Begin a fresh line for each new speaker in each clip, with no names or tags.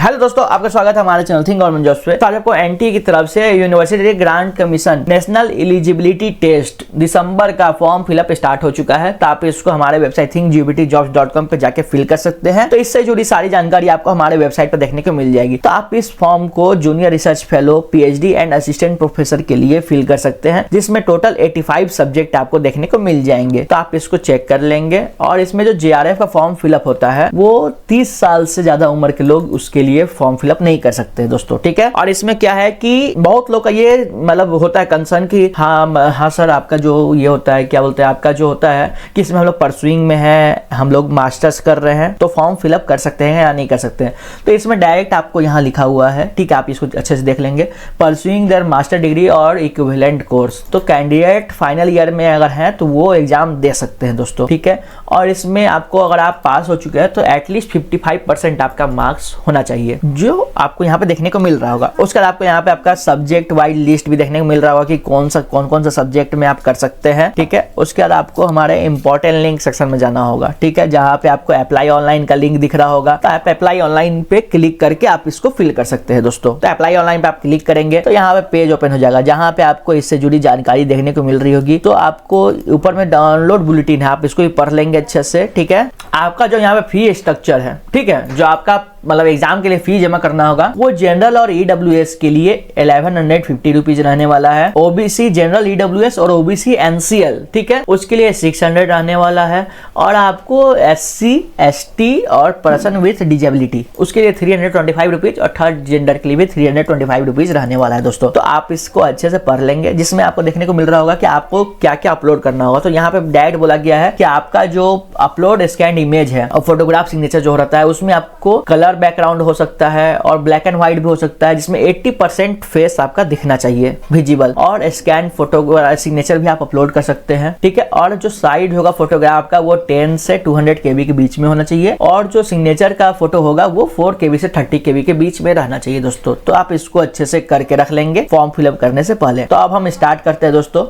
Hello दोस्तों, आपका स्वागत है हमारे चैनल थिंक गवर्नमेंट जॉब्स पे। तो आज आपको एनटीए की तरफ से university grant commission national eligibility test दिसंबर का फॉर्म फिलअप स्टार्ट हो चुका है। तो आप इसको हमारे वेबसाइट thinkgbtjobs.com पे जाके फिल कर सकते हैं। तो इससे जुड़ी सारी जानकारी आपको हमारे वेबसाइट पर देखने को मिल जाएगी। तो आप इस फॉर्म को junior research fellow, PhD and assistant professor के लिए फिल कर सकते हैं, जिसमें टोटल 85 सब्जेक्ट आपको देखने को मिल जाएंगे। तो आप इसको चेक कर लेंगे। और इसमें जो जेआरएफ का फॉर्म फिलअप होता है वो 30 साल से ज्यादा उम्र के लोग उसके लिए फॉर्म फिलअप नहीं कर सकते दोस्तों, ठीक है। और इसमें क्या है कि बहुत लोग का ये मतलब होता है कंसर्न कि हाँ सर, आपका जो ये होता है, क्या बोलते हैं, आपका जो होता है कि इसमें हम लोग परसुइंग में है, हम लोग मास्टर्स कर रहे हैं, तो फॉर्म फिलअप कर सकते हैं या नहीं कर सकते हैं। तो इसमें डायरेक्ट आपको यहाँ लिखा हुआ है, ठीक है, आप इसको अच्छे से देख लेंगे। परसुइंग देयर मास्टर डिग्री और इक्विवेलेंट कोर्स, तो कैंडिडेट फाइनल ईयर में अगर है तो वो एग्जाम दे सकते हैं दोस्तों, ठीक है। और इसमें आपको अगर आप पास हो चुके हैं तो एटलीस्ट 55% आपका मार्क्स होना चाहिए, जो आपको यहाँ पे देखने को मिल रहा होगा। उसके बाद आपको यहाँ पे आपका सब्जेक्ट वाइज लिस्ट भी देखने को मिल रहा होगा कि कौन कौन सा सब्जेक्ट में आप कर सकते हैं, ठीक है। उसके बाद आपको हमारे इंपॉर्टेंट लिंक सेक्शन में जाना होगा, ठीक है, जहाँ पे आपको अप्लाई ऑनलाइन का लिंक दिख रहा होगा। तो आप अप्लाई ऑनलाइन पे क्लिक करके आप इसको फिल कर सकते हैं दोस्तों। तो अप्लाई ऑनलाइन पे आप क्लिक करेंगे तो यहाँ पे पेज ओपन हो जाएगा, जहाँ पे आपको इससे जुड़ी जानकारी देखने को मिल रही होगी। तो आपको ऊपर में डाउनलोड बुलेटिन है, आप इसको भी पढ़ लेंगे अच्छे से, ठीक है। आपका जो यहाँ पे फी स्ट्रक्चर है, ठीक है, जो आपका मतलब एग्जाम के लिए फी जमा करना होगा वो जनरल और ईडब्ल्यूएस के लिए 1150 रुपीज रहने वाला है। ओबीसी जनरल, ईडब्ल्यूएस और ओबीसी एनसीएल, ठीक है, उसके लिए 600 रहने वाला है। और आपको एससी, एसटी और पर्सन विथ डिजेबिलिटी उसके लिए 325 रुपीज और थर्ड जेंडर के लिए भी 325 रुपीज रहने वाला है दोस्तों। तो आप इसको अच्छे से पढ़ लेंगे, जिसमें आपको देखने को मिल रहा होगा कि आपको क्या क्या अपलोड करना होगा। तो यहाँ पे डायरेक्ट बोला गया है कि आपका जो अपलोड स्कैन इमेज है और फोटोग्राफ सिग्नेचर जो रहता है उसमें आपको कलर बैकग्राउंड हो सकता है और ब्लैक एंड व्हाइट भी हो सकता है, जिसमें 80% फेस आपका दिखना चाहिए विजिबल। और स्कैन फोटो सिग्नेचर भी आप अपलोड कर सकते हैं, ठीक है। और जो साइज होगा फोटोग्राफ का वो 10 से 200 KB के बीच में होना चाहिए। और जो सिग्नेचर का फोटो होगा वो 4 KB से 30 KB के बीच में रहना चाहिए दोस्तों। तो आप इसको अच्छे से करके रख लेंगे फॉर्म फिलअप करने से पहले। तो अब हम स्टार्ट करते हैं दोस्तों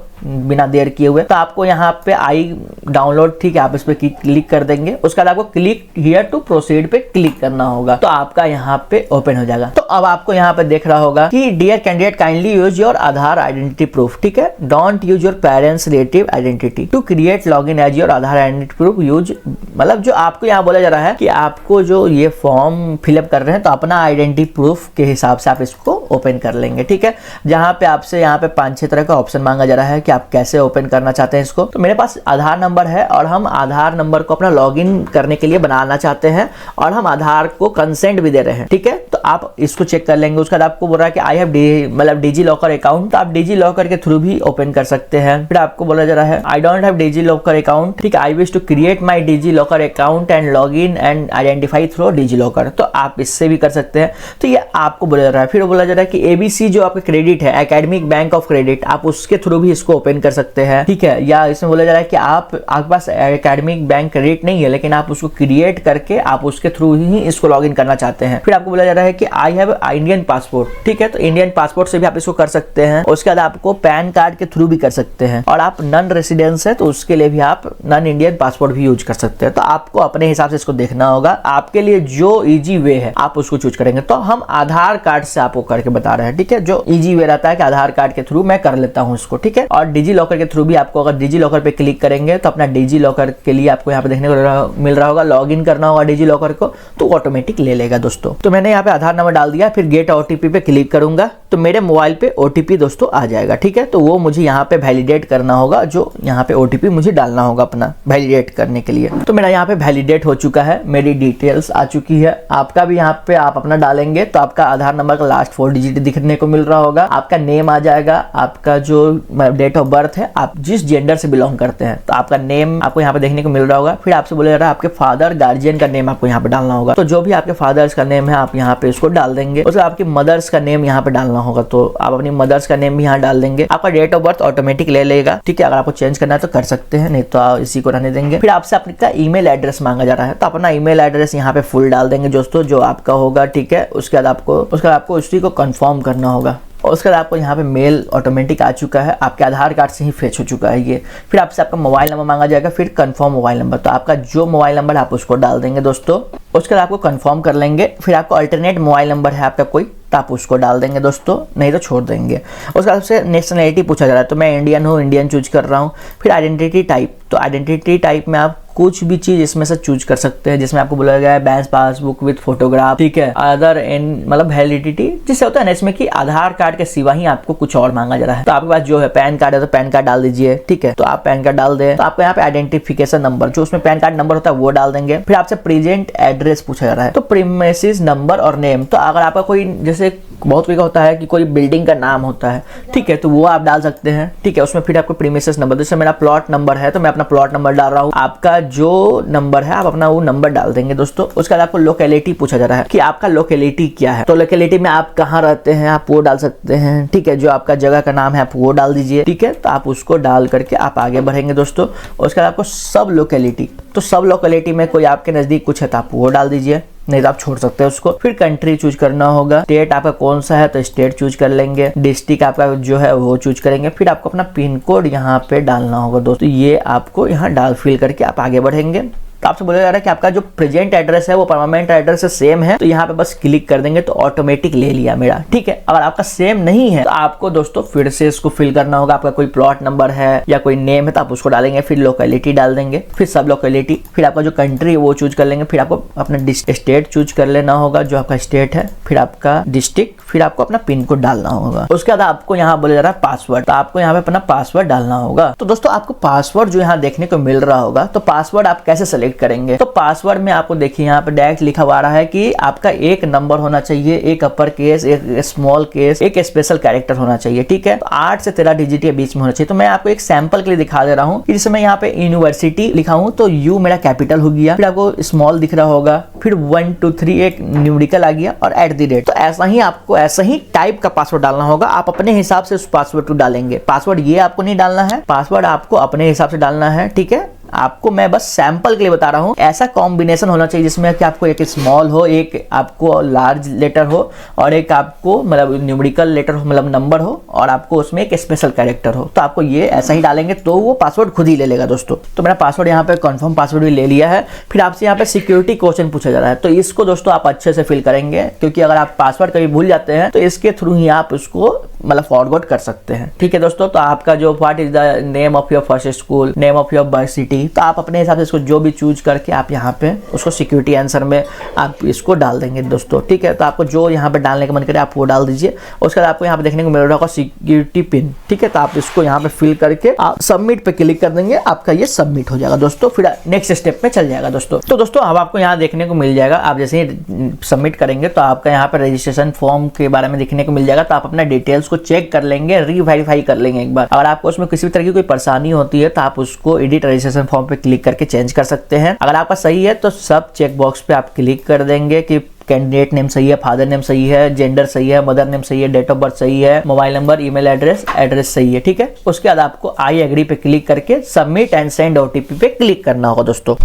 बिना देर किए हुए। तो आपको यहाँ पे आई डाउनलोड, ठीक है, आप इस पे क्लिक कर देंगे। उसके बाद आपको क्लिक हियर टू प्रोसीड पे क्लिक करना होगा, तो आपका यहाँ पे ओपन हो जाएगा। तो अब आपको यहाँ पे देख रहा होगा कि dear candidate kindly use your Aadhaar identity proof, ठीक है, don't use your parents relative identity to create login as your Aadhaar identity proof use. मतलब जो आपको यहाँ बोला जा रहा है कि आपको जो ये फॉर्म फिलअप कर रहे हैं तो अपना आइडेंटिटी प्रूफ के हिसाब से आप इसको ओपन कर लेंगे, ठीक है। जहाँ पे आपसे यहाँ पे 5-6 तरह का ऑप्शन मांगा जा रहा है कि आप कैसे ओपन करना चाहते हैं इसको। तो मेरे पास आधार नंबर है और हम आधार नंबर को अपना लॉगिन करने के लिए बनाना चाहते हैं और हम आधार को कंसेंट भी दे रहे हैं, ठीक है। तो आप इसको चेक कर लेंगे। उसके बाद आपको बोल रहा है कि आई हैव मतलब डिजी लॉकर अकाउंट, तो आप डिजी लॉकर के थ्रू भी ओपन कर सकते हैं। फिर आपको बोला जा रहा है I don't have DigiLocker account, ठीक है, I wish to create my DigiLocker account and log in and identify through DigiLocker, तो आप इससे भी कर सकते हैं। तो ये आपको बोला जा रहा है। फिर बोला जा रहा है कि एबीसी जो आपका क्रेडिट है, एकेडमिक बैंक ऑफ क्रेडिट, आप उसके थ्रू भी इसको ओपन कर सकते हैं, ठीक है। या इसमें बोला जा रहा है कि आपके पास एकेडमिक बैंक क्रेडिट नहीं है लेकिन आप उसको क्रिएट करके आप उसके थ्रू ही इसको लॉग इन करना चाहते हैं। फिर आपको बोला जा रहा है कि आई हैव इंडियन पासपोर्ट, ठीक है, तो इंडियन पासपोर्ट से भी आप इसको कर सकते हैं। उसके बाद आपको पैन कार्ड के थ्रू भी कर सकते हैं। और आप नॉन रेसिडेंस है तो उसके लिए भी आप नॉन इंडियन पासपोर्ट भी यूज कर सकते हैं। तो आपको अपने हिसाब से इसको देखना होगा, आपके लिए जो इजी वे है आप उसको चूज करेंगे। तो हम आधार कार्ड से आपको करके बता रहे हैं, ठीक है, जो इजी वे रहता है कि आधार कार्ड के थ्रू मैं कर लेता हूँ इसको, ठीक है। और डिजी लॉकर के थ्रू भी आपको अगर डिजी लॉकर पे क्लिक करेंगे तो अपना डिजी लॉकर के लिए आपको यहाँ पे देखने को मिल रहा होगा, लॉग इन करना होगा डिजी लॉकर को, तो ऑटोमेटिक ले लेगा दोस्तों। तो मैंने यहाँ पे आधार नंबर डाल दिया, फिर गेट ओटीपी पे क्लिक करूंगा तो मेरे मोबाइल पे ओटीपी दोस्तों आ जाएगा, ठीक है। तो वो मुझे यहाँ पे वैलिडेट करना होगा, जो यहाँ पे ओटीपी मुझे डालना होगा अपना वैलिडेट करने के लिए। तो मेरा यहाँ पे वैलिडेट हो चुका है, मेरी डिटेल्स आ चुकी है। आपका भी यहाँ पे आप अपना डालेंगे तो आपका आधार नंबर का लास्ट 4 डिजिट दिखने को मिल रहा होगा, आपका नेम आ जाएगा, आपका जो डेट ऑफ बर्थ है, आप जिस जेंडर से बिलोंग करते हैं तो आपका नेम आपको यहाँ पे देखने को मिल रहा होगा। फिर आपसे बोला जा रहा है आपके फादर गार्जियन का नेम आपको यहाँ पे डालना होगा, तो जो भी आपके फादर्स का नेम है आप यहाँ पे उसको डाल देंगे। उसके आपकी मदर्स का नेम यहाँ पे डालना होगा, तो आप अपनी मदर्स का नेम भी यहाँ डाल देंगे। आपका डेट ऑफ बर्थ ऑटोमेटिक ले लेगा, ठीक है। अगर आपको चेंज करना है तो कर सकते हैं, नहीं तो आप इसी को रहने देंगे। फिर आपसे आपका ईमेल एड्रेस मांगा जा रहा है, तो अपना ईमेल एड्रेस यहाँ पे फुल डाल देंगे दोस्तों, जो आपका होगा, ठीक है। उसके बाद आपको उसी को कंफर्म करना होगा। और उसके बाद आपको यहाँ पे मेल ऑटोमेटिक आ चुका है, आपके आधार कार्ड से ही फेच हो चुका है ये। फिर आपसे आपका मोबाइल नंबर मांगा जाएगा, फिर कंफर्म मोबाइल नंबर, तो आपका जो मोबाइल नंबर आप उसको डाल देंगे दोस्तों। उसके बाद आपको कंफर्म कर लेंगे। फिर आपको अल्टरनेट मोबाइल नंबर है आपका कोई, तो आप उसको डाल देंगे दोस्तों, नहीं तो छोड़ देंगे। उसके बाद से नेशनलिटी पूछा जा रहा है, तो मैं इंडियन हूँ, इंडियन चूज कर रहा हूँ। फिर आइडेंटिटी टाइप, तो आइडेंटिटी टाइप में आप कुछ भी चीज इसमें से चूज कर सकते हैं, जिसमें आपको बोला गया है बैंक पासबुक विद फोटोग्राफ, ठीक है। अदर इन मतलब वैलिडिटी, जिससे होता है ना इसमें कि आधार कार्ड के सिवा ही आपको कुछ और मांगा जा रहा है। तो आपके पास जो है पैन कार्ड है तो पैन कार्ड डाल दीजिए, ठीक है। तो आप पैन कार्ड डाल दें, तो आपको यहाँ पे आइडेंटिफिकेशन नंबर, जो उसमें पैन कार्ड नंबर होता है वो डाल देंगे। फिर आपसे प्रेजेंट एड्रेस पूछा जा रहा है, तो प्रीमिसेस नंबर और नेम, तो अगर आपका कोई जैसे बहुत कोई का होता है कि कोई बिल्डिंग का नाम होता है, ठीक है, तो वो आप डाल सकते हैं, ठीक है। उसमें फिर आपको प्रीमिसेस नंबर, जैसे मेरा प्लॉट नंबर है तो मैं अपना प्लॉट नंबर डाल रहा हूँ, आपका जो नंबर है आप अपना वो नंबर डाल देंगे दोस्तों। उसके बाद आपको लोकेलिटी पूछा जा रहा है कि आपका लोकेलिटी क्या है, तो लोकेलिटी में आप कहाँ रहते हैं आप वो डाल सकते हैं, ठीक है। जो आपका जगह का नाम है आप वो डाल दीजिए, ठीक है। तो आप उसको डाल करके आप आगे बढ़ेंगे दोस्तों। उसके बाद आपको सब लोकेलिटी, तो सब लोकेलिटी में कोई आपके नजदीक कुछ है तो आप वो डाल दीजिए, नहीं तो आप छोड़ सकते हैं उसको। फिर कंट्री चूज करना होगा, स्टेट आपका कौन सा है तो स्टेट चूज कर लेंगे, डिस्ट्रिक्ट आपका जो है वो चूज करेंगे। फिर आपको अपना पिन कोड यहाँ पे डालना होगा दोस्तों, ये आपको यहाँ डाल फिल करके आप आगे बढ़ेंगे। तो आपसे बोला जा रहा है कि आपका जो प्रेजेंट एड्रेस है वो परमानेंट एड्रेस से सेम है, तो यहाँ पे बस क्लिक कर देंगे तो ऑटोमेटिक ले लिया मेरा, ठीक है। अगर आपका सेम नहीं है तो आपको दोस्तों फिर से इसको फिल करना होगा। आपका कोई प्लॉट नंबर है या कोई नेम है तो आप उसको डालेंगे, फिर लोकेलिटी डाल देंगे, फिर सब लोकेलिटी, फिर आपका जो कंट्री है वो चूज कर लेंगे। फिर आपको अपना स्टेट चूज कर लेना होगा, जो आपका स्टेट है, फिर आपका डिस्ट्रिक्ट, फिर आपको अपना पिन कोड डालना होगा। उसके बाद आपको यहाँ बोला जा रहा है पासवर्ड, तो आपको यहाँ पे अपना पासवर्ड डालना होगा। तो दोस्तों आपको पासवर्ड जो यहाँ देखने को मिल रहा होगा, तो पासवर्ड आप कैसे सेलेक्ट करेंगे, तो पासवर्ड में आपको देखिए यहाँ पे डायरेक्ट लिखा हुआ रहा है कि आपका एक नंबर होना चाहिए, एक अपर केस, एक स्मॉल केस, एक स्पेशल कैरेक्टर होना चाहिए, ठीक है। 8 से 13 डिजिट के बीच में होना चाहिए। तो मैं आपको एक सैंपल के लिए दिखा दे रहा हूँ। जैसे मैं यहाँ पे यूनिवर्सिटी लिखा हूँ तो यू मेरा कैपिटल हो गया, फिर आपको स्मॉल दिख रहा होगा, फिर 1 2 3 एक न्यूमेरिकल आ गया और @। तो ऐसा ही आपको ऐसा ही टाइप का पासवर्ड डालना होगा। आप अपने हिसाब से उस पासवर्ड को डालेंगे। पासवर्ड ये आपको नहीं डालना है, पासवर्ड आपको अपने हिसाब से डालना है, ठीक है। आपको मैं बस सैंपल के लिए बता रहा हूं। ऐसा कॉम्बिनेशन होना चाहिए जिसमें कि आपको एक स्मॉल हो, एक आपको लार्ज लेटर हो और एक आपको मतलब न्यूमेरिकल लेटर हो, मतलब नंबर हो, और आपको उसमें एक स्पेशल कैरेक्टर हो। तो आपको ये ऐसा ही डालेंगे तो वो पासवर्ड खुद ही ले लेगा दोस्तों। तो मेरा पासवर्ड यहाँ पे कंफर्म पासवर्ड भी ले लिया है। फिर आपसे यहाँ पे सिक्योरिटी क्वेश्चन पूछा जा रहा है, तो इसको दोस्तों आप अच्छे से फिल करेंगे, क्योंकि अगर आप पासवर्ड कभी भूल जाते हैं तो इसके थ्रू ही आप उसको मतलब फॉरवर्ड कर सकते हैं, ठीक है दोस्तों। तो आपका जो what is the name of your first school, name of your birth city, तो आप अपने हिसाब से इसको जो भी चूज करके आप यहाँ पे उसको सिक्योरिटी आंसर में आप इसको डाल देंगे दोस्तों, ठीक है। तो आपको जो यहाँ पे डालने का मन करे आप वो डाल दीजिए। उसके बाद आपको यहाँ पे देखने को मिल रहा होगा सिक्योरिटी पिन, ठीक है। तो आप इसको यहाँ पे फिल करके आप सबमिट पे क्लिक कर देंगे, आपका ये सबमिट हो जाएगा दोस्तों। फिर नेक्स्ट स्टेप पे चल जाएगा दोस्तों। तो दोस्तों अब आपको यहाँ देखने को मिल जाएगा, आप जैसे ही सबमिट करेंगे तो आपका यहाँ पे रजिस्ट्रेशन फॉर्म के बारे में देखने को मिल जाएगा। तो आप अपना डिटेल्स को चेक कर लेंगे, रीवेरीफाई कर लेंगे एक बार। अगर आपको उसमें किसी भी तरह की कोई परेशानी होती है तो आप उसको एडिट रजिस्ट्रेशन फॉर्म पे क्लिक करके चेंज कर सकते हैं। अगर आपका सही है तो सब चेक बॉक्स पे आप क्लिक कर देंगे कि कैंडिडेट नेम सही है, फादर नेम सही है, जेंडर सही है, मदर नेम सही है, डेट ऑफ बर्थ सही है, मोबाइल नंबर, ईमेल एड्रेस सही है, ठीक है। उसके बाद आपको आई एग्री पे क्लिक करके सबमिट एंड सेंड ओटीपी पे क्लिक करना होगा दोस्तों।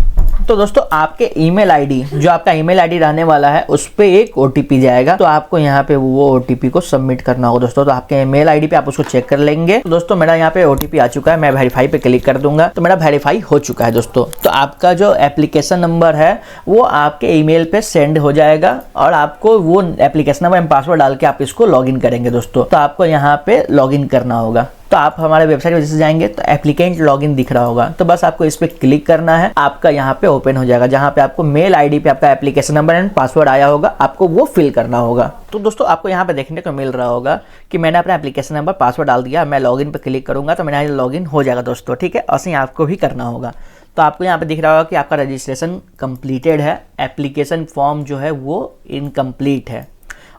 तो दोस्तों आपके ईमेल आईडी, जो आपका ईमेल आईडी रहने वाला है उस पे एक ओटीपी जाएगा, तो आपको यहाँ पे वो ओटीपी को सबमिट करना होगा दोस्तों। तो आपके ईमेल आईडी पे आप उसको चेक कर लेंगे। तो दोस्तों मेरा यहाँ पे ओटीपी आ चुका है, मैं वेरीफाई पे क्लिक कर दूंगा तो मेरा वेरीफाई हो चुका है दोस्तों। तो आपका जो एप्लीकेशन नंबर है वो आपके ईमेल पे सेंड हो जाएगा और आपको वो एप्लीकेशन नंबर पासवर्ड डाल के आप इसको लॉगिन करेंगे दोस्तों। तो आपको यहाँ पे लॉगिन करना होगा। तो आप हमारे वेबसाइट पे जैसे जाएंगे तो एप्लीकेंट लॉगिन दिख रहा होगा, तो बस आपको इस पे क्लिक करना है, आपका यहाँ पे ओपन हो जाएगा, जहाँ पे आपको मेल आईडी पे आपका एप्लीकेशन नंबर एंड पासवर्ड आया होगा, आपको वो फिल करना होगा। तो दोस्तों आपको यहाँ पे देखने को मिल रहा होगा कि मैंने अपना एप्लीकेशन नंबर पासवर्ड डाल दिया, मैं लॉगिन पे क्लिक करूंगा तो मेरा लॉगिन हो जाएगा दोस्तों, ठीक है। ऐसे ही आपको भी करना होगा। तो आपको यहाँ पे दिख रहा होगा कि आपका रजिस्ट्रेशन कंप्लीटेड है, एप्लीकेशन फॉर्म जो है वो इनकम्प्लीट है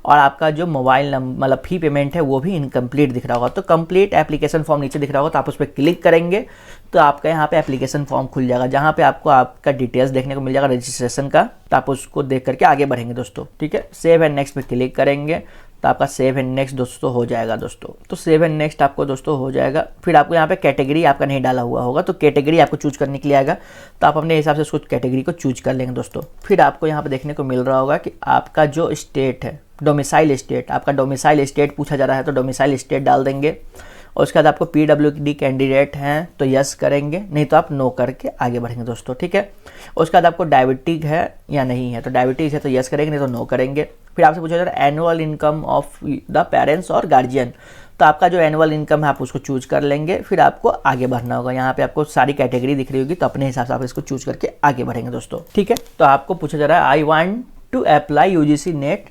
और आपका जो मोबाइल नंबर मतलब फी पेमेंट है वो भी इनकम्प्लीट दिख रहा होगा। तो कंप्लीट एप्लीकेशन फॉर्म नीचे दिख रहा होगा, तो आप उस पर क्लिक करेंगे तो आपका यहाँ पे एप्लीकेशन फॉर्म खुल जाएगा, जहाँ पे आपको आपका डिटेल्स देखने को मिल जाएगा रजिस्ट्रेशन का। तो आप उसको देख करके आगे बढ़ेंगे दोस्तों, ठीक है। सेव एंड नेक्स्ट पे क्लिक करेंगे तो आपका सेव एंड नेक्स्ट दोस्तों हो जाएगा दोस्तों। तो सेव एंड नेक्स्ट आपको दोस्तों हो जाएगा। फिर आपको यहाँ पे कैटेगरी आपका नहीं डाला हुआ होगा, तो कैटेगरी आपको चूज करने के लिए आएगा, तो आप अपने हिसाब से उसको कैटेगरी को चूज कर लेंगे दोस्तों। फिर आपको यहाँ पे देखने को मिल रहा होगा कि आपका जो स्टेट है, डोमिसाइल स्टेट, आपका डोमिसाइल स्टेट पूछा जा रहा है तो डोमिसाइल स्टेट डाल देंगे। और उसके बाद आपको PWD कैंडिडेट हैं तो यस करेंगे, नहीं तो आप नो करके आगे बढ़ेंगे दोस्तों, ठीक है। उसके बाद आपको डायबिटिक है या नहीं है, तो डायबिटिक है तो यस करेंगे, नहीं तो नो करेंगे। फिर आपसे पूछा जा रहा है annual income of the parents और गार्जियन, तो आपका जो एनुअल इनकम है आप उसको चूज कर लेंगे, फिर आपको आगे बढ़ना होगा। यहाँ पे आपको सारी कैटेगरी दिख रही होगी, तो अपने हिसाब से आप इसको चूज करके आगे बढ़ेंगे दोस्तों, ठीक है। तो आपको पूछा जा रहा है I want to apply UGC NET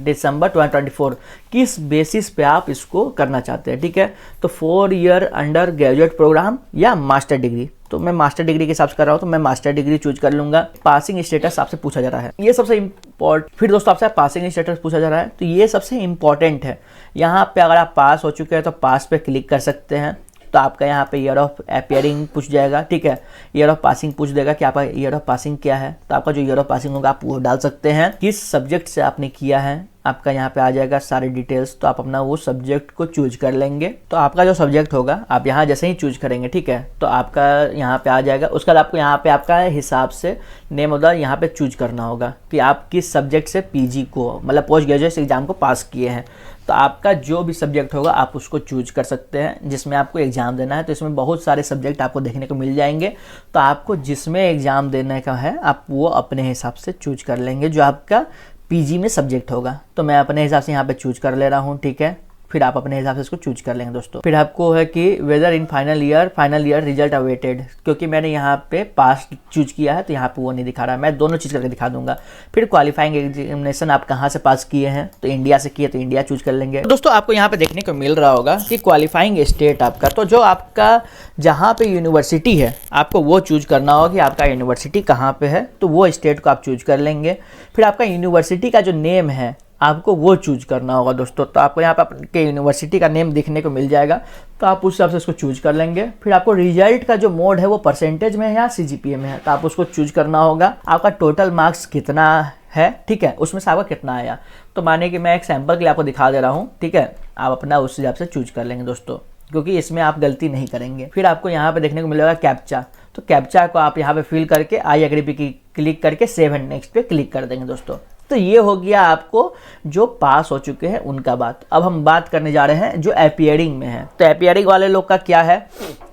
December 2024, किस बेसिस पे आप इसको करना चाहते हैं, ठीक है। तो 4 ईयर अंडर ग्रेजुएट प्रोग्राम या मास्टर डिग्री, तो मैं मास्टर डिग्री के हिसाब से कर रहा हूँ तो मैं मास्टर डिग्री चूज कर लूंगा। पासिंग स्टेटस आपसे पूछा जा रहा है, ये सबसे इम्पोर्टेंट। फिर दोस्तों आपसे पासिंग स्टेटस पूछा जा रहा है तो ये सबसे इम्पोर्टेंट है। यहाँ पे अगर आप पास हो चुके हैं तो पास पे क्लिक कर सकते हैं, तो आपका यहाँ पे ईयर ऑफ अपीयरिंग पूछ जाएगा, ठीक है। ईयर ऑफ पासिंग पूछ देगा कि आपका ईयर ऑफ पासिंग क्या है, तो आपका जो ईयर ऑफ पासिंग होगा आप वो डाल सकते हैं। किस सब्जेक्ट से आपने किया है आपका यहाँ पे आ जाएगा सारे डिटेल्स, तो आप अपना वो सब्जेक्ट को चूज कर लेंगे। तो आपका जो सब्जेक्ट होगा आप यहाँ जैसे ही चूज करेंगे, ठीक है, तो आपका यहाँ पे आ जाएगा। उसके बाद आपको यहाँ पे आपका हिसाब से नेम ऑफ द यहाँ पे चूज करना होगा कि आप किस सब्जेक्ट से PG को मतलब पोस्ट ग्रेजुएट एग्जाम को पास किए हैं। तो आपका जो भी सब्जेक्ट होगा आप उसको चूज कर सकते हैं जिसमें आपको एग्जाम देना है। तो इसमें बहुत सारे सब्जेक्ट आपको देखने को मिल जाएंगे, तो आपको जिसमें एग्जाम देने का है आप वो अपने हिसाब से चूज कर लेंगे जो आपका PG में सब्जेक्ट होगा। तो मैं अपने हिसाब से यहाँ पे चूज कर ले रहा हूँ, ठीक है। फिर आप अपने हिसाब से इसको चूज कर लेंगे दोस्तों। फिर आपको है कि whether in final year result awaited, क्योंकि मैंने यहाँ पे पास चूज किया है तो यहाँ पे वो नहीं दिखा रहा है, मैं दोनों चीज़ करके दिखा दूंगा। फिर क्वालिफाइंग एग्जामिनेशन आप कहाँ से पास किए हैं, तो इंडिया से किए तो इंडिया चूज कर लेंगे। तो दोस्तों आपको यहाँ पे देखने को मिल रहा होगा कि क्वालिफाइंग स्टेट आपका, तो जो आपका जहाँ पे यूनिवर्सिटी है आपको वो चूज करना होगा कि आपका यूनिवर्सिटी कहाँ पे है, तो वो स्टेट को आप चूज कर लेंगे। फिर आपका यूनिवर्सिटी का जो नेम है आपको वो चूज करना होगा दोस्तों। तो आपको यहाँ पे आपके यूनिवर्सिटी का नेम दिखने को मिल जाएगा, तो आप उस हिसाब से उसको चूज कर लेंगे। फिर आपको रिजल्ट का जो मोड है वो परसेंटेज में है या CGPA में है, तो आप उसको चूज करना होगा। आपका टोटल मार्क्स कितना है, ठीक है, उसमें से आपका कितना आया। तो माने कि मैं एक सैंपल के लिए आपको दिखा दे रहा हूँ, ठीक है, आप अपना उस हिसाब से चूज कर लेंगे दोस्तों, क्योंकि इसमें आप गलती नहीं करेंगे। फिर आपको यहाँ पे देखने को मिलेगा कैप्चा, तो कैप्चा को आप यहाँ पे फिल करके आई एग्री पे क्लिक करके सेव एंड नेक्स्ट पे क्लिक कर देंगे दोस्तों। तो ये हो गया आपको जो पास हो चुके हैं उनका बात। अब हम बात करने जा रहे हैं जो अपीयरिंग में है, तो अपीयरिंग वाले लोग का क्या है।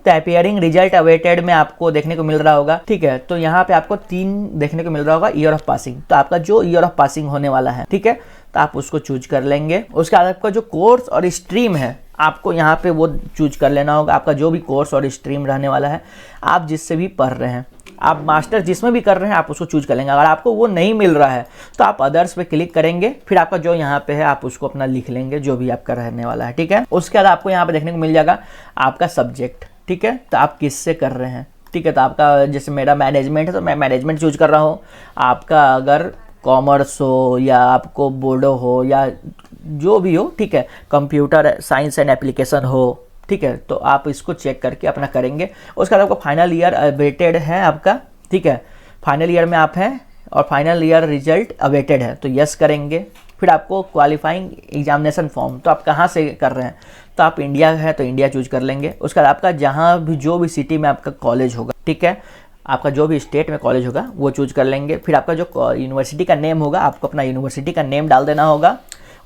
तो अपीयरिंग रिजल्ट अवेटेड में आपको देखने को मिल रहा होगा, ठीक है। तो यहाँ पे आपको 3 देखने को मिल रहा होगा ईयर ऑफ पासिंग, तो आपका जो ईयर ऑफ पासिंग होने वाला है, ठीक है, तो आप उसको चूज कर लेंगे। उसके बाद आपका जो कोर्स और स्ट्रीम है आपको यहाँ पे वो चूज कर लेना होगा। आपका जो भी कोर्स और स्ट्रीम रहने वाला है, आप जिससे भी पढ़ रहे हैं, आप मास्टर जिसमें भी कर रहे हैं आप उसको चूज कर लेंगे। अगर आपको वो नहीं मिल रहा है तो आप अदर्स पे क्लिक करेंगे, फिर आपका जो यहाँ पे है आप उसको अपना लिख लेंगे जो भी आपका रहने वाला है, ठीक है। उसके बाद आपको यहाँ पे देखने को मिल जाएगा आपका सब्जेक्ट, ठीक है, तो आप किससे कर रहे हैं, ठीक है। तो आपका जैसे मेरा मैनेजमेंट है तो मैं मैनेजमेंट चूज कर रहा हूँ। आपका अगर कॉमर्स हो या आपको बोर्डो हो या जो भी हो, ठीक है, कंप्यूटर साइंस एंड एप्लीकेशन हो, ठीक है, तो आप इसको चेक करके अपना करेंगे। उसके बाद आपको फाइनल ईयर अवेटेड है आपका, ठीक है, फाइनल ईयर में आप हैं और फाइनल ईयर रिजल्ट अवेटेड है, तो यस करेंगे। फिर आपको क्वालिफाइंग एग्जामिनेशन फॉर्म, तो आप कहाँ से कर रहे हैं, तो आप इंडिया है तो इंडिया चूज कर लेंगे। उसके बाद आपका जहाँ भी जो भी सिटी में आपका कॉलेज होगा, ठीक है, आपका जो भी स्टेट में कॉलेज होगा वो चूज कर लेंगे। फिर आपका जो यूनिवर्सिटी का नेम होगा आपको अपना यूनिवर्सिटी का नेम डाल देना होगा।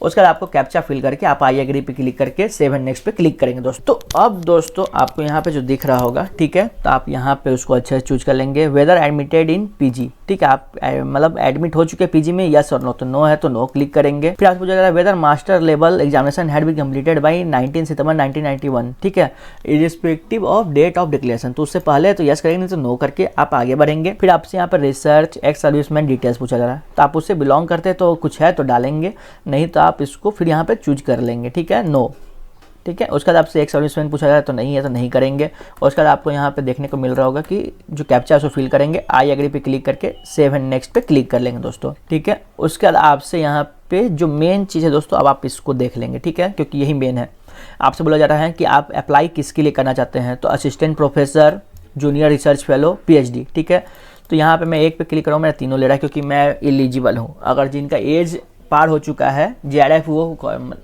उसके बाद आपको कैप्चा फिल करके आप आई एग्री पे क्लिक करके सेव एंड नेक्स्ट पे क्लिक करेंगे दोस्तों। तो अब दोस्तों आपको यहाँ पे जो दिख रहा होगा, ठीक है, तो आप यहाँ पे उसको अच्छे से चूज कर लेंगे। वेदर एडमिटेड इन PG, ठीक है, आप मतलब एडमिट हो चुके PG में, यस और नो, तो नो है तो नो क्लिक करेंगे। फिर आपको पूछा जा रहा है whether master level examination had been completed by 19 सितंबर 1991, ठीक है, irrespective of date of declaration, तो उससे पहले तो यस करेंगे, नहीं तो नो करके आप आगे बढ़ेंगे। फिर आपसे यहाँ पर रिसर्च एक्स सर्विसमैन डिटेल्स पूछा जा रहा है, तो आप उससे बिलोंग करते हैं तो कुछ है तो डालेंगे, नहीं तो आप इसको फिर यहाँ पे चूज कर लेंगे, ठीक है, नो, ठीक है। उसके बाद आपसे एक सर्विसमैन पूछा जा रहा है तो नहीं है तो नहीं करेंगे। और उसके बाद आपको यहाँ पे देखने को मिल रहा होगा कि जो कैप्चा है उसको फिल करेंगे, आई एग्री पे क्लिक करके सेव एंड नेक्स्ट पे क्लिक कर लेंगे दोस्तों, ठीक है। उसके बाद आपसे यहाँ पे जो मेन चीज़ है दोस्तों, अब आप इसको देख लेंगे, ठीक है, क्योंकि यही मेन है। आपसे बोला जा रहा है कि आप अप्लाई किसके लिए करना चाहते हैं, तो assistant professor, junior research fellow, PhD, ठीक है। तो यहाँ पे मैं एक पे क्लिक करूँ, मैंने तीनों ले रहा है क्योंकि मैं एलिजिबल हूँ। अगर जिनका एज पार हो चुका है, जीआरएफ वो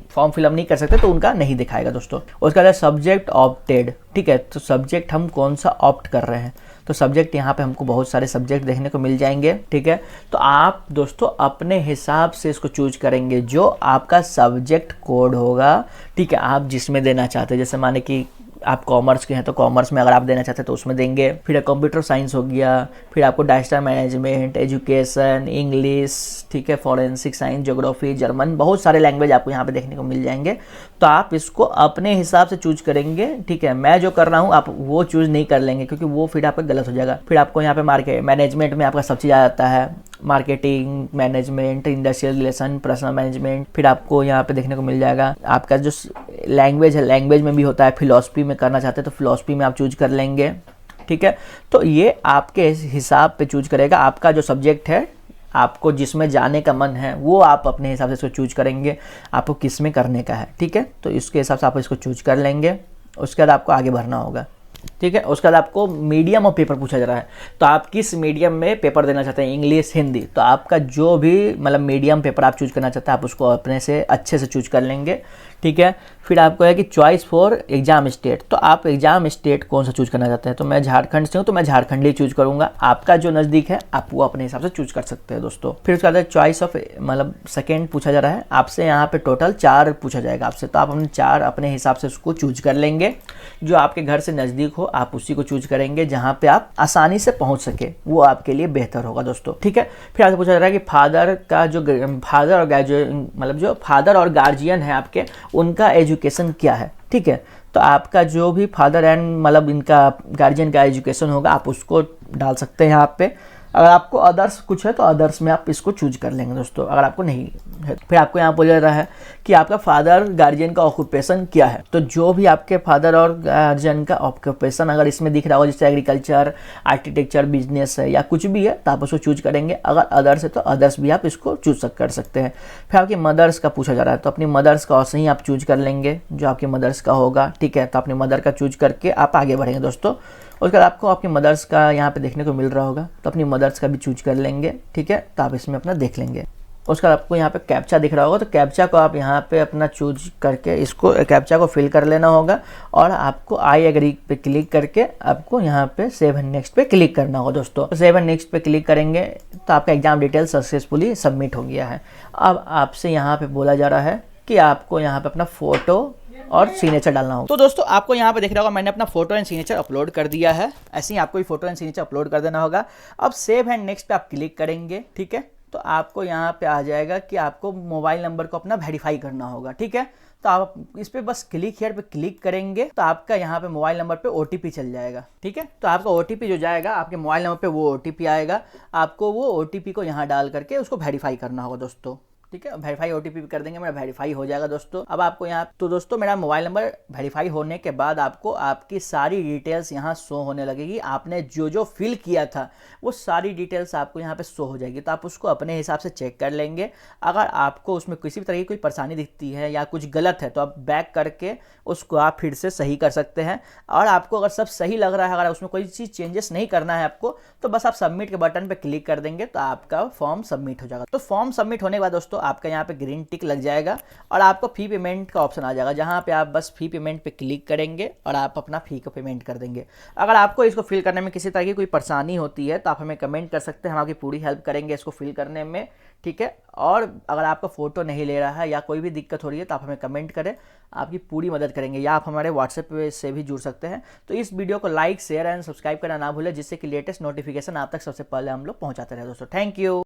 फॉर्म फिलअप नहीं कर सकते तो उनका नहीं दिखाएगा दोस्तों। उसके बाद सब्जेक्ट ऑप्टेड, ठीक है, तो सब्जेक्ट हम कौन सा ऑप्ट कर रहे हैं, तो सब्जेक्ट यहाँ पे हमको बहुत सारे सब्जेक्ट देखने को मिल जाएंगे, ठीक है। तो आप दोस्तों अपने हिसाब से इसको चूज करेंगे, जो आपका सब्जेक्ट कोड होगा, ठीक है, आप जिसमें देना चाहते हैं। जैसे माने कि आप कॉमर्स के हैं तो कॉमर्स में अगर आप देना चाहते हैं तो उसमें देंगे। फिर कंप्यूटर साइंस हो गया, फिर आपको डाटा मैनेजमेंट, एजुकेशन, इंग्लिश, ठीक है, फॉरेंसिक साइंस, ज्योग्राफी, जर्मन, बहुत सारे लैंग्वेज आपको यहाँ पे देखने को मिल जाएंगे। तो आप इसको अपने हिसाब से चूज करेंगे, ठीक है। मैं जो कर रहा हूँ आप वो चूज नहीं कर लेंगे, क्योंकि वो फिर आपका गलत हो जाएगा। फिर आपको यहाँ पे मार्केट मैनेजमेंट में आपका सब चीज़ आ जाता है, marketing management, industrial relation, personal management. फिर आपको यहाँ पे देखने को मिल जाएगा आपका जो लैंग्वेज है, लैंग्वेज में भी होता है। फिलॉसफी में करना चाहते हैं तो फिलॉसफी में आप चूज कर लेंगे, ठीक है। तो ये आपके हिसाब पे चूज करेगा। आपका जो सब्जेक्ट है, आपको जिसमें जाने का मन है वो आप अपने हिसाब से इसको चूज करेंगे, आपको किस में करने का है, ठीक है। तो इसके हिसाब से आप इसको चूज कर लेंगे। उसके बाद आपको आगे बढ़ना होगा, ठीक है। उसके बाद आपको मीडियम ऑफ पेपर पूछा जा रहा है, तो आप किस मीडियम में पेपर देना चाहते हैं, इंग्लिश, हिंदी। तो आपका जो भी मतलब मीडियम पेपर आप चूज करना चाहते हैं आप उसको अपने से अच्छे से चूज कर लेंगे, ठीक है। फिर आपको है कि चॉइस फॉर एग्जाम स्टेट, तो आप एग्जाम स्टेट कौन सा चूज करना चाहते हैं। तो मैं झारखंड से हूँ तो मैं झारखंड ही चूज करूँगा। आपका जो नज़दीक है आप वो अपने हिसाब से चूज कर सकते हैं दोस्तों। फिर उसके बाद चॉइस ऑफ मतलब सेकेंड पूछा जा रहा है आपसे, यहाँ पे टोटल 4 पूछा जाएगा आपसे, तो आप अपने 4 अपने हिसाब से उसको चूज कर लेंगे। जो आपके घर से नज़दीक हो आप उसी को चूज करेंगे, जहाँ पे आप आसानी से पहुँच सके, वो आपके लिए बेहतर होगा दोस्तों, ठीक है। फिर आपसे पूछा जा रहा है कि फादर का जो फादर और मतलब जो फादर और गार्जियन है आपके, उनका एजुकेशन क्या है, ठीक है। तो आपका जो भी फादर एंड मतलब इनका गार्जियन का एजुकेशन होगा आप उसको डाल सकते हैं यहाँ पे। अगर आपको अदर्स कुछ है तो अदर्स में आप इसको चूज कर लेंगे दोस्तों, अगर आपको नहीं है। फिर आपको यहाँ बोला जा रहा है कि आपका फादर गार्जियन का ऑक्यूपेशन क्या है, तो जो भी आपके फादर और गार्जियन का ऑक्यूपेशन अगर इसमें दिख रहा हो, जैसे एग्रीकल्चर, आर्किटेक्चर, बिजनेस है या कुछ भी है, तो आप उसको चूज करेंगे। अगर अदर्स है तो अदर्स भी आप इसको चूज कर सकते हैं। फिर आपकी मदर्स का पूछा जा रहा है, तो अपनी मदर्स का वैसे ही आप चूज कर लेंगे, जो आपकी मदर्स का होगा, ठीक है। तो अपनी मदर का चूज करके आप आगे बढ़ेंगे दोस्तों। उसके बाद आपको आपकी मदर्स का यहाँ पे देखने को मिल रहा होगा, तो अपनी मदर्स का भी चूज कर लेंगे, ठीक है। तो आप इसमें अपना देख लेंगे। उसके बाद आपको यहाँ पे कैप्चा दिख रहा होगा, तो कैप्चा को आप यहाँ पे अपना चूज करके इसको कैप्चा को फिल कर लेना होगा, और आपको आई एग्री पे क्लिक करके आपको यहाँ पे सेव एंड नेक्स्ट पे क्लिक करना होगा दोस्तों। सेव एंड नेक्स्ट पे क्लिक करेंगे तो आपका एग्जाम डिटेल सक्सेसफुली सबमिट हो गया है। अब आपसे यहाँ पे बोला जा रहा है कि आपको यहाँ पे अपना फोटो और सिग्नेचर डालना होगा। तो दोस्तों आपको यहाँ पे दिख रहा होगा मैंने अपना फोटो एंड सिग्नेचर अपलोड कर दिया है। ऐसे ही आपको भी फोटो एंड सिग्नेचर अपलोड कर देना होगा। अब सेव एंड नेक्स्ट पे आप क्लिक करेंगे, ठीक है। तो आपको यहाँ पे आ जाएगा कि आपको मोबाइल नंबर को अपना वेरीफाई करना होगा, ठीक है। तो आप इस पे बस क्लिक हियर पे क्लिक करेंगे तो आपका यहाँ पे मोबाइल नंबर पे OTP चल जाएगा, ठीक है। तो आपका OTP जो जाएगा आपके मोबाइल नंबर पे, वो OTP आएगा। आपको वो OTP को यहाँ डाल करके उसको वेरीफाई करना होगा दोस्तों, ठीक है। वेरीफाई OTP भी कर देंगे, मेरा वेरीफाई हो जाएगा दोस्तों। अब आपको यहाँ तो दोस्तों मेरा मोबाइल नंबर वेरीफाई होने के बाद आपको आपकी सारी डिटेल्स यहाँ शो होने लगेगी। आपने जो जो फिल किया था वो सारी डिटेल्स आपको यहाँ पे शो हो जाएगी, तो आप उसको अपने हिसाब से चेक कर लेंगे। अगर आपको उसमें किसी भी तरह की कोई परेशानी दिखती है या कुछ गलत है तो आप बैक करके उसको आप फिर से सही कर सकते हैं। और आपको अगर सब सही लग रहा है, अगर उसमें कोई चीज़ चेंजेस नहीं करना है आपको, तो बस आप सबमिट के बटन पर क्लिक कर देंगे तो आपका फॉर्म सबमिट हो जाएगा। तो फॉर्म सबमिट होने के बाद दोस्तों आपका यहाँ पे ग्रीन टिक लग जाएगा और आपको फी पेमेंट का ऑप्शन आ जाएगा, जहाँ पे आप बस फी पेमेंट पे क्लिक करेंगे और आप अपना फी को पेमेंट कर देंगे। अगर आपको इसको फिल करने में किसी तरह की कोई परेशानी होती है तो आप हमें कमेंट कर सकते हैं, हम आपकी पूरी हेल्प करेंगे इसको फिल करने में, ठीक है। और अगर आपका फोटो नहीं ले रहा है या कोई भी दिक्कत हो रही है तो आप हमें कमेंट करें, आपकी पूरी मदद करेंगे। या आप हमारे व्हाट्सएप से भी जुड़ सकते हैं। तो इस वीडियो को लाइक, शेयर एंड सब्सक्राइब करना ना भूलें, जिससे कि लेटेस्ट नोटिफिकेशन आप तक सबसे पहले हम लोग पहुंचाते रहे दोस्तों। Thank you.